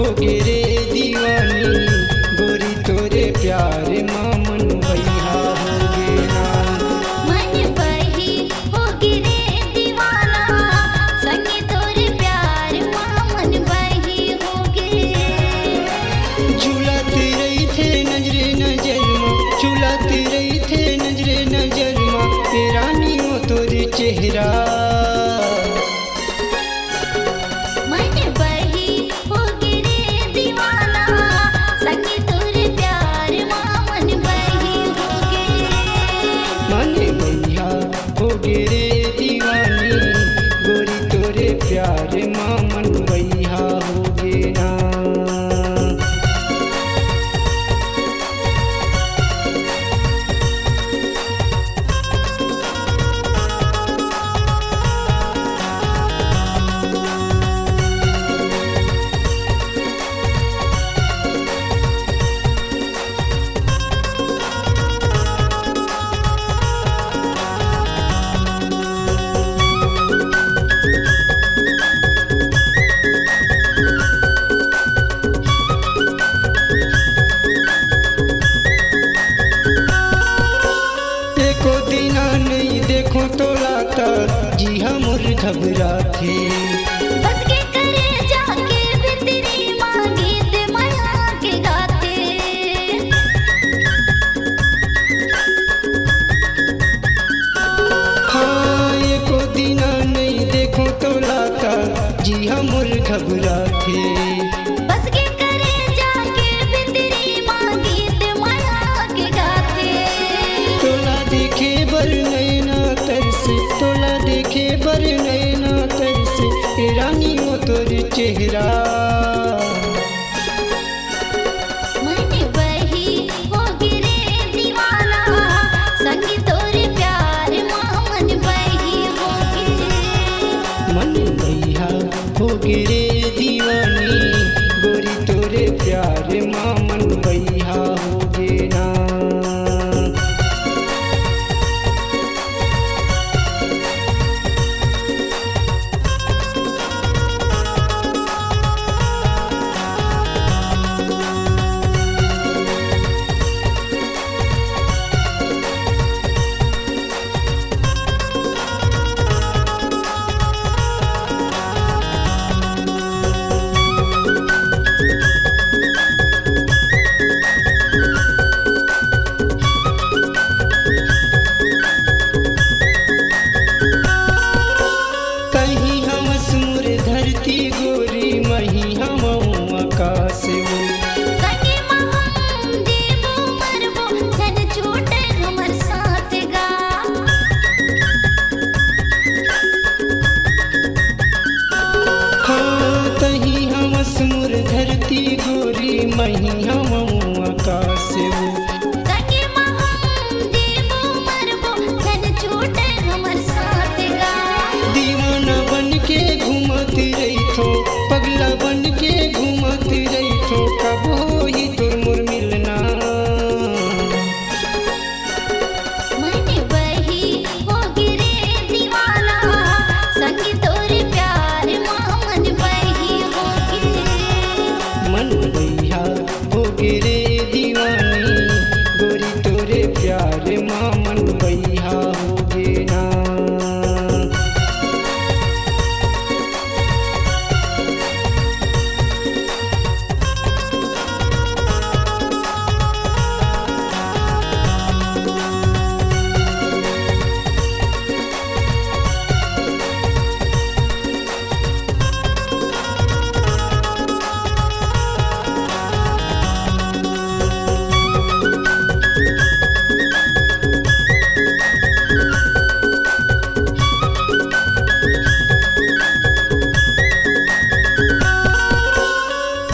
हो गे रे दीवानी गोरी तोरे प्यार माँ मन भैया हो गे ना। मन बही हो गे रे दीवाना संगे तोरे प्यार माँ मन बही हो गे। झूलाते रही थे नजरे नजर माँ, झूलाते रही थे नजरे नजर माँ रानी हो तोरे चेहरा। मन बही हो गे रे दीवाना संगे तोरे प्यार माँ मन बही हो गे। मन भैया हो गे रे दीवानी गोरी तोरे प्यार माँ मन भैया हो गे ना। देखो दीना नहीं देखो तो लाता जी हम घबराते। बस के करे जाके बितरी मांगी ते माया के गाते। हाँ एको दीना नहीं देखो तो लाता जी हम घबराते। बस के करे जाके बितरी मांगी ते माया के गाते। तोला देखे बर नैना तरसे, तोला देखे बर नैना तरसे रानी हो तोरे चेहरा। मन बही हो गे रे दीवाना संगे तोरे प्यार माँ मन बही हो गे। मन भैया हो गे रे दीवानी गोरी तोरे प्यार माँ मन भैया हो गे ना। कहीं हम सुर धरती गोरी मही हम आकाश वो। संगे महम देवो मरबो धन छूटे हमर साथ गा। हाँ कहीं हम सुर धरती गोरी मही हम आकाश वो। संगे महम देवो मरबो धन छूटे हमर साथ गा। दीवाना बन के घूमती रही थो, पगला बन के घूमती रही थो कब हो ही तोर मोर मिलना। मन बही हो गे रे दीवाना संगे तोरे प्यार माँ मन बही हो गे। मन भैया हो गे रे दीवानी गोरी तोरे प्यार माँ मन भैया हो गे ना।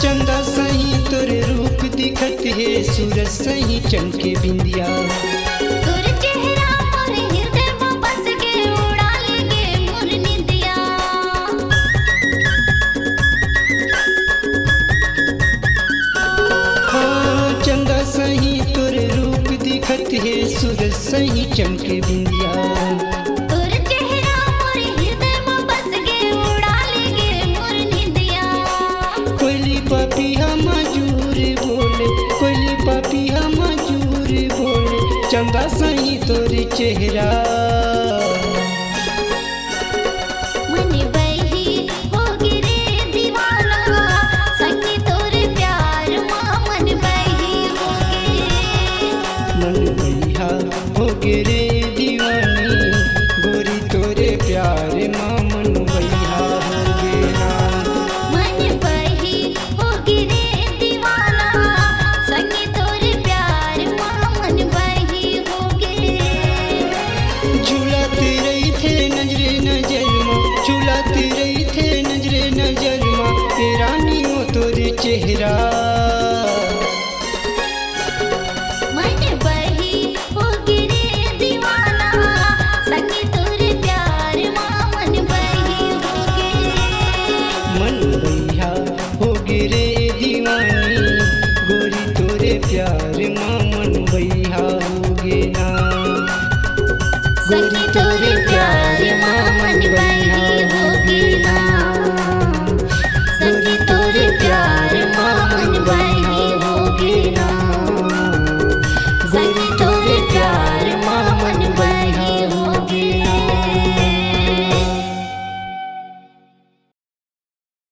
चंदा सही तोरे रूप दिखत है सूरज सही चमके बिंदिया। तोर चेहरा मोर हृदय में बस के उड़ा लेगे मोर निंदिया। हाँ चंदा सही तोरे रूप दिखत है सूरज सही चमके बिंदिया। तोर चेहरा मोर हृदय में बस के उड़ा लेगे मोर निंदिया। कोयली पापी चेहरा। मन बही होगी रे दीवाना संगी तोरे प्यार माँ मन बही होगी। मन भैया होगे रे दीवानी गोरी तोरे प्यार माँ मन भैया होगे ना। मन बही होगी रे दीवाना संगी तोरे प्यार माँ मन बही होगी। झूलाते रही थे नजरे नजर माँ, झूलाते रही थे नजरे नजर माँ, रानी वो तोरे चेहरा।